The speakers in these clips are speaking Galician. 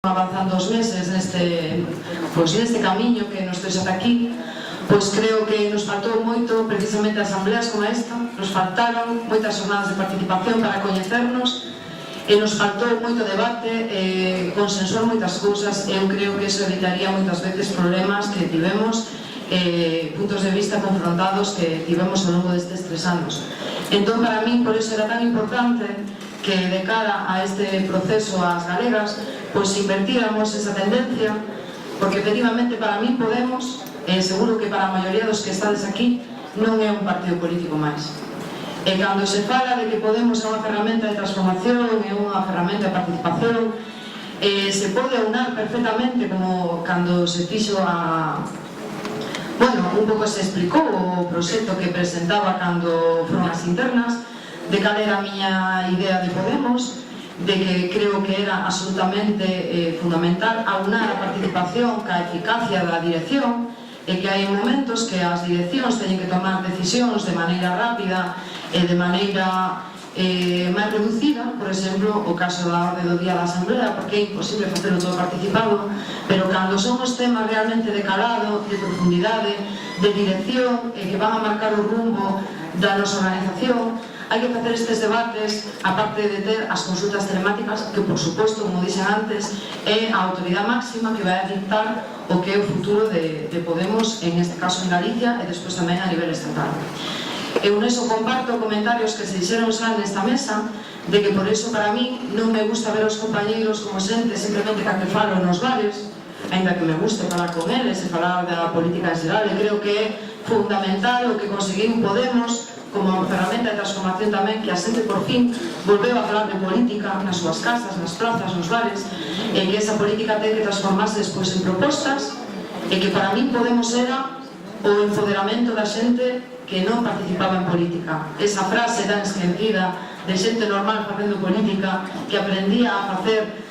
avanzando os meses neste camiño que nos trouxe ata aquí, pois creo que nos faltou moito precisamente asambleas como esta, nos faltaron moitas jornadas de participación para coñecernos e nos faltou moito debate, consensuar moitas cousas. Eu creo que eso evitaría moitas veces problemas que tivemos, puntos de vista confrontados que tivemos ao longo destes 3 anos. Entón, para min, por eso era tan importante que de cara a este proceso ás galegas, pois invertíramos esa tendencia, porque efectivamente para min Podemos, seguro que para a maioría dos que estades aquí, non é un partido político máis. E cando se fala de que Podemos é unha ferramenta de transformación, é unha ferramenta de participación, se pode aunar perfectamente como cando se fixo un pouco se explicou o proxecto que presentaba cando foron as internas, de cal era a miña idea de Podemos, de que creo que era absolutamente fundamental aunar a participación ca eficacia da dirección, e que hai momentos que as direccións teñen que tomar decisións de maneira rápida e de maneira máis reducida, por exemplo, o caso da orde do día da Asamblea, porque é imposible facelo todo participado, pero cando son os temas realmente de calado, de profundidade, de dirección, que van a marcar o rumbo da nosa organización, hai que facer estes debates, aparte de ter as consultas telemáticas, que, por suposto, como dixen antes, é a autoridade máxima que vai a dictar o que é o futuro de Podemos, en este caso en Galicia, e despois tamén a nivel estatal. Eu neso comparto comentarios que se dixeron xa nesta mesa, de que por eso para mí non me gusta ver os compañeiros como xente simplemente que falo nos bares, ainda que me guste falar con eles e falar da política en xeral, e creo que é fundamental o que conseguiu Podemos como ferramenta de transformación tamén, que a xente por fin volveu a falar de política nas súas casas, nas plazas, nos bares, e que esa política ten que transformarse despois en propostas, e que para mí Podemos era o empoderamento da xente que non participaba en política. Esa frase tan esquecida de xente normal facendo política, que aprendía a facer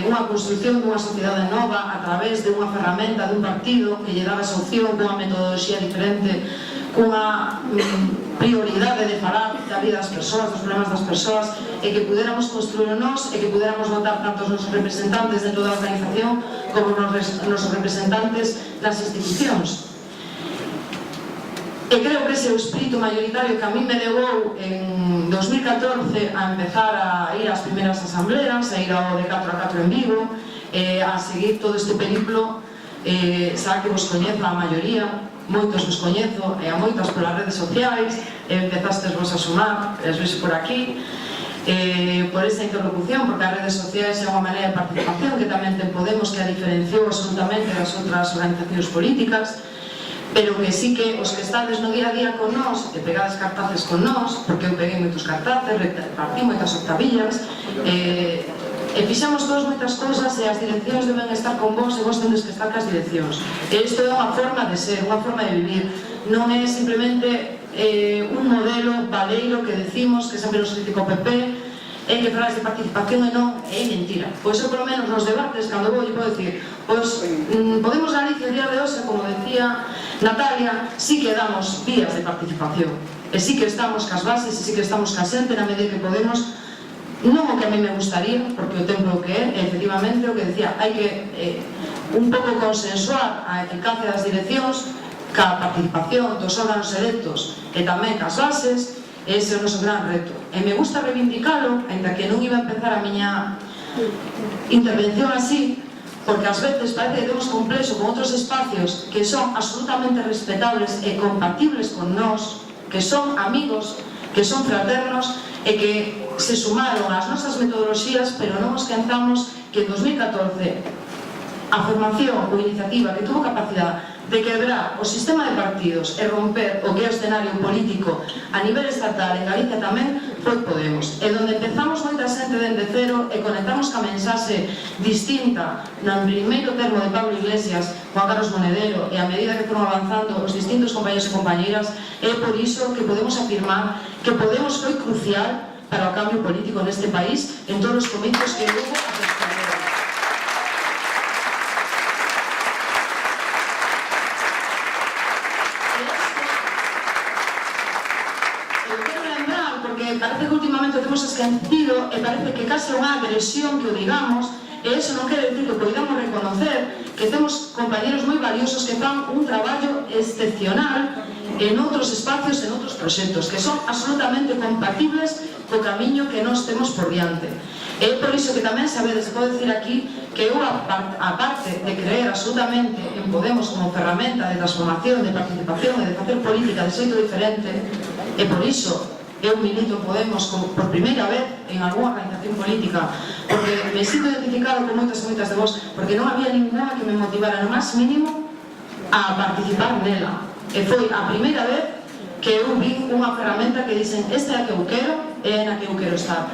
unha construcción dunha sociedade nova a través de unha ferramenta dun partido que lle daba esa opción cunha metodoloxía diferente, cunha prioridade de falar da vida das persoas, dos problemas das persoas, e que puderamos construir nós, e que puderamos votar tanto os nosos representantes dentro da organización como os nosos representantes nas institucións. E creo que ese é o espírito mayoritario que a mí me levou en 2014 a empezar a ir ás primeiras asambleas, a ir ao de 4x4 en Vigo, a seguir todo este periplo. Xa que vos coñezo a maioría, moitos vos coñezo, e a moitas polas redes sociais, empezastes vos a sumar, as veis por aquí, por esa interlocución, porque as redes sociais é unha maneira de participación que tamén ten Podemos, que a diferenciou absolutamente das outras organizacións políticas, pero que sí que os que estades no día a día con nós, e pegades cartaces con nós, porque eu peguei moitos cartaces, repartí moitas octavillas, e fixamos todos moitas cousas, e as direccións deben estar con vos, e vos tendes que estar cas direccións. E isto é unha forma de ser, unha forma de vivir, non é simplemente un modelo baleiro que decimos, que sempre nos critica o PP, en que falas de participación e non, é mentira. Pois eu, polo menos, nos debates, cando vou, podo dicir, pois, Podemos Galicia, o día de hoxe, como decía Natalia, sí que damos vías de participación, e sí que estamos cas bases, e sí que estamos cas xente, na medida que podemos, non o que a mí me gustaría, porque o tempo que é, efectivamente, o que decía, hai que un pouco consensuar a eficacia das direccións ca participación dos órganos electos e tamén cas bases. Ese é o noso gran reto. E me gusta reivindicalo, ainda que non iba a empezar a miña intervención así, porque ás veces parece que temos complexo con outros espacios que son absolutamente respetables e compatibles con nós, que son amigos, que son fraternos, e que se sumaron ás nosas metodoloxías, pero non nos esquezamos que en 2014 a formación ou iniciativa que tuvo capacidade de quebrar o sistema de partidos e romper o que é o escenario político a nivel estatal en Galicia tamén foi Podemos, e donde empezamos moita xente dende cero e conectamos ca mensaxe distinta no primeiro termo de Pablo Iglesias, Juan Carlos Monedero, e a medida que foron avanzando os distintos compañeros e compañeiras, é por iso que podemos afirmar que Podemos foi crucial para o cambio político neste país en todos os comicios que houve a posteriori. Parece que últimamente o temos esquecido e parece que case unha agresión que o digamos, e iso non quere dicir que podamos reconocer que temos compañeros moi valiosos que fan un traballo excepcional en outros espacios, en outros proxectos, que son absolutamente compatibles co camiño que nos temos por diante. É por iso que tamén sabedes, podo dicir aquí, que eu, aparte de creer absolutamente en Podemos como ferramenta de transformación, de participación e de facer política de xeito diferente, e por iso eu milito en Podemos por primeira vez en algunha organización política, porque me sinto identificado con moitas de vos, porque non había ninguna que me motivara no máis mínimo a participar nela. E foi a primeira vez que eu vi unha ferramenta que dicen esta é a que eu quero e é na que eu quero estar.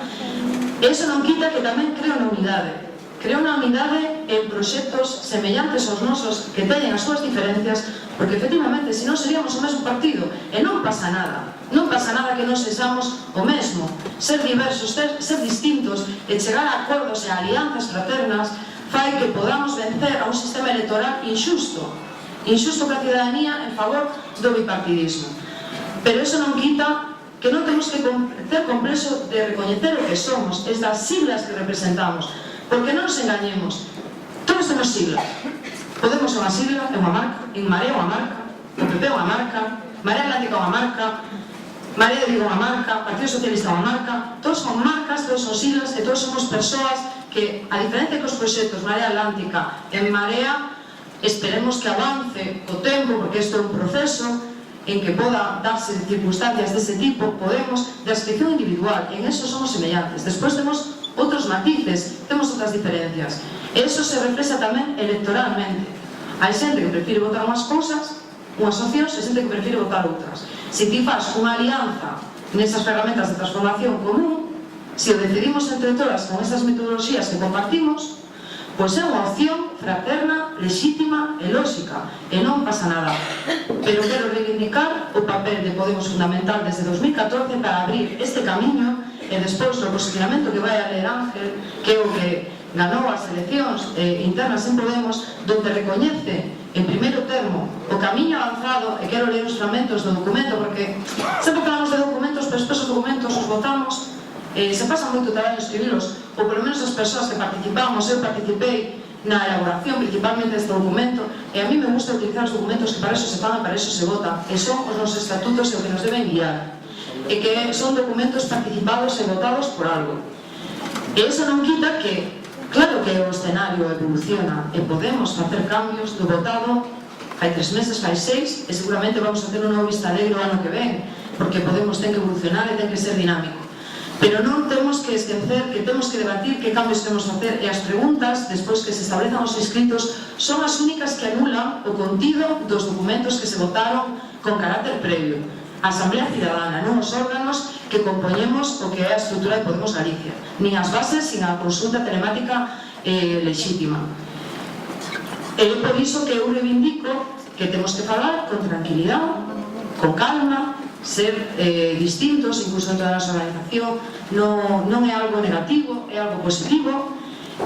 Eso non quita que tamén creo na unidade. Creo na unidade en proxectos semellantes aos nosos que teñen as súas diferencias, porque efectivamente, se non seríamos o mesmo partido, e non pasa nada. Non pasa nada que non sexamos o mesmo. Ser diversos, ser distintos e chegar a acordos e a alianzas fraternas fai que podamos vencer a un sistema electoral injusto ca cidadanía en favor do bipartidismo. Pero eso non quita que non temos que ter complexo de recoñecer o que somos, estas siglas que representamos, porque non nos engañemos, todos temos siglas. Podemos é unha sigla, é unha marca, en Marea é unha marca, o PP é unha marca, Marea Atlántica é unha marca, Marea de Vigo é unha marca, Partido Socialista é unha marca, todos son marcas, todos son siglas e todos somos persoas que, a diferencia que os proxectos Marea Atlántica en Marea, esperemos que avance o tempo, porque isto é un proceso en que poda darse circunstancias dese tipo, Podemos, de aspección individual, e en eso somos semellantes. Despois temos outros matices, temos outras diferencias. E eso se reflexa tamén electoralmente. Hai xente que prefire votar unhas cousas, unhas opcións, e xente que prefire votar outras. Se ti faz unha alianza nesas ferramentas de transformación común, se o decidimos entre todas con esas metodoloxías que compartimos, pois é unha opción fraterna, lexítima e lóxica, e non pasa nada. Pero quero reivindicar o papel de Podemos fundamental desde 2014 para abrir este camiño e despois o posicionamento que vai a ler Ángel, que é o que ganou as eleccións internas en Podemos, donde recoñece en primeiro termo o camiño avanzado, e quero ler os fragmentos do documento, porque sempre falamos de documentos, pero despois os documentos os votamos, se pasa moito traballo escribilos, ou polo menos as persoas que participamos, eu participei na elaboración principalmente deste documento, e a mí me gusta utilizar os documentos que para eso se pagan, para eso se vota, e son os nosos estatutos e o que nos deben guiar, e que son documentos participados e votados por algo. E iso non quita que, claro que o escenario evoluciona, e podemos facer cambios do votado hai 3 meses, hai 6, e seguramente vamos a ter un novo Vista Alegre o ano que ven, porque Podemos ten que evolucionar e ten que ser dinámico. Pero non temos que esquecer que temos que debatir que cambios temos que facer, e as preguntas, despois que se establezan os inscritos, son as únicas que anulan o contido dos documentos que se votaron con carácter previo. A Asamblea Cidadana, non os órganos que compoñemos o que é a estrutura de Podemos Galicia, nin as bases, sin a consulta telemática lexítima. É por iso que eu reivindico que temos que falar con tranquilidade, con calma, ser distintos, incluso dentro da nosa organización, non é algo negativo, é algo positivo,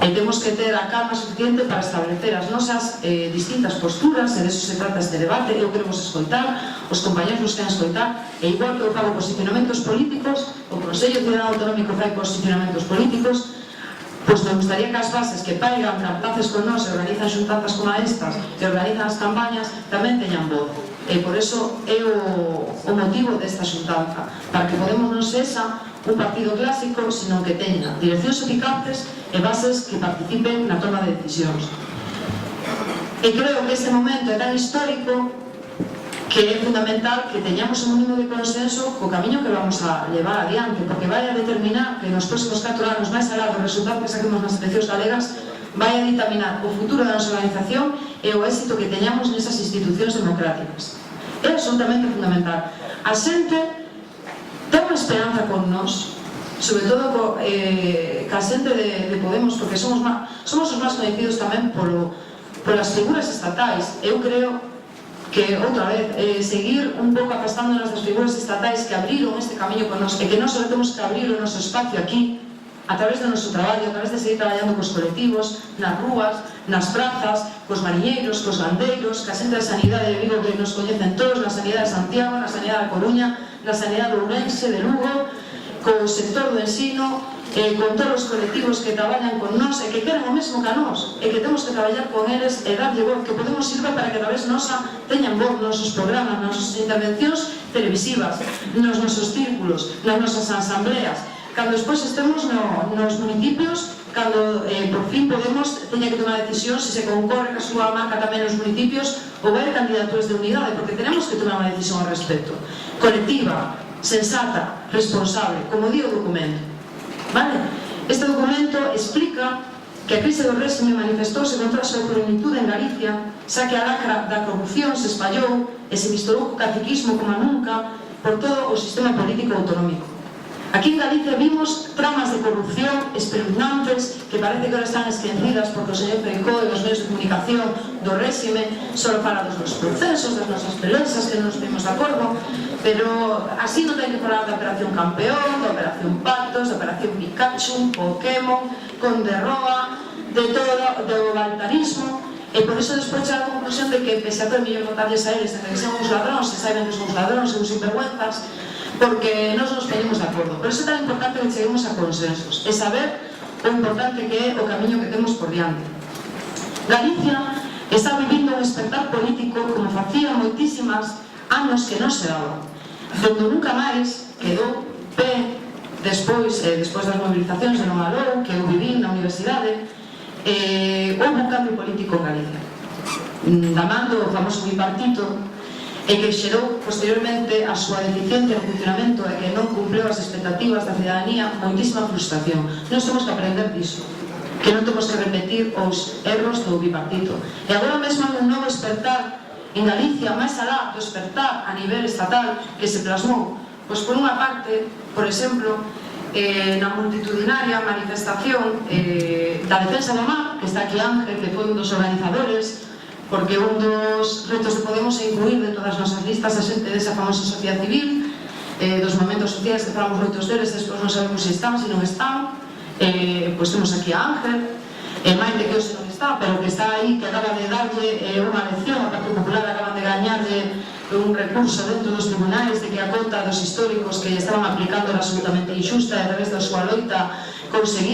e temos que ter a calma suficiente para establecer as nosas distintas posturas, e de eso se trata este debate. Eu queremos escoitar, os compañeros nos queren escoitar, e igual que eu fago posicionamentos políticos, o Consello Cidadano Autonómico fai posicionamentos políticos, pois me gustaría que as bases que paigan cartaces con nós e organizan xuntanzas como estas, e organizan as campañas, tamén teñan voz. E por eso é o motivo desta xuntanza, para que Podemos non sexa un partido clásico, sino que teña direccións eficaces e bases que participen na toma de decisións. E creo que este momento é tan histórico que é fundamental que teñamos un mínimo de consenso co camiño que vamos a levar adiante, porque vai a determinar que nos próximos 4 anos, máis alá do resultado que saquemos nas eleccións galegas, vai a ditaminar o futuro da nosa organización e o éxito que teñamos nesas institucións democráticas. É absolutamente fundamental. A xente ten unha esperanza con nós, sobre todo ca xente de Podemos, porque somos os máis conhecidos tamén polas figuras estatais. Eu creo que, outra vez, seguir un pouco afastándonos das figuras estatais que abriron este camiño con nós, e que nós só temos que abrir o noso espacio aquí, a través do noso traballo, a través de seguir traballando cos colectivos, nas rúas, nas prazas, cos mariñeiros, cos gandeiros, ca xente da sanidade de Vigo que nos coñecen todos, na sanidade de Santiago, na sanidade da Coruña, na sanidade de Ourense, de Lugo, co sector do ensino, con todos os colectivos que traballan con nós e que queren o mesmo que a nós, e que temos que traballar con eles e darlle voz, que podemos sirva para que a través nosa teñan voz nos nosos programas, nas nosas intervencións televisivas, nos nosos círculos, nas nosas asambleas, cando despois estemos nos municipios, cando por fin podemos teña que tomar decisión se concorre a súa marca tamén nos municipios ou vai candidaturas de unidade, porque tenemos que tomar unha decisión ao respecto, colectiva, sensata, responsable, como di o documento. Vale? Este documento explica que a crise do réxime manifestouse contra a súa plenitude en Galicia, xa que a lacra da corrupción se espallou e se misturou co caciquismo como nunca por todo o sistema político autonómico. Aquí en Galicia vimos tramas de corrupción espeluznantes que parece que ahora están esquecidas porque o señor Feijóo e os medios de comunicación do réxime só falan dos procesos, das nosas pelexas, que non nos vimos de acordo, pero así non ten que falar da Operación Campeón, da Operación Pactos, da Operación Pikachu, Pokémon, Conderroa, de todo, do voluntarismo, e por iso despois chega a conclusión de que pese a todo mellor votarles a eles, que son uns ladróns, se saben que son uns ladróns e uns sinvergüenzas, porque nós nos pedimos de acordo. Por iso é tan importante que cheguemos a consensos e saber o importante que é o camiño que temos por diante. Galicia está vivindo un despertar político como facía moitísimas anos que non se daba, donde nunca máis quedou pé despois das movilizacións de Nomalou, que eu viví na universidade, houve un cambio político en Galicia, da man do famoso bipartito, e que xerou posteriormente a súa deficiencia no funcionamento e que non cumpleu as expectativas da cidadanía, moitísima frustración. Nós temos que aprender disso, que non temos que repetir os erros do bipartito. E agora mesmo hai un novo despertar en Galicia, máis alá do despertar a nivel estatal que se plasmou, pois por unha parte, por exemplo, na multitudinaria manifestación da defensa do mar, que está aquí Ángel, que foi un dos organizadores, porque un dos retos de Podemos é incluir dentro das nosas listas a xente desa famosa sociedade civil, dos movimentos sociais que falamos moitos deles, despois non sabemos se están, se non están, pois temos aquí a Ángel, Maite que hoxe non está, pero que está aí, que acaba de darlle unha lección, a Partido Popular acaban de gañarlle un recurso dentro dos tribunais de que a conta dos históricos que estaban aplicando era absolutamente injusta e a través da súa loita conseguir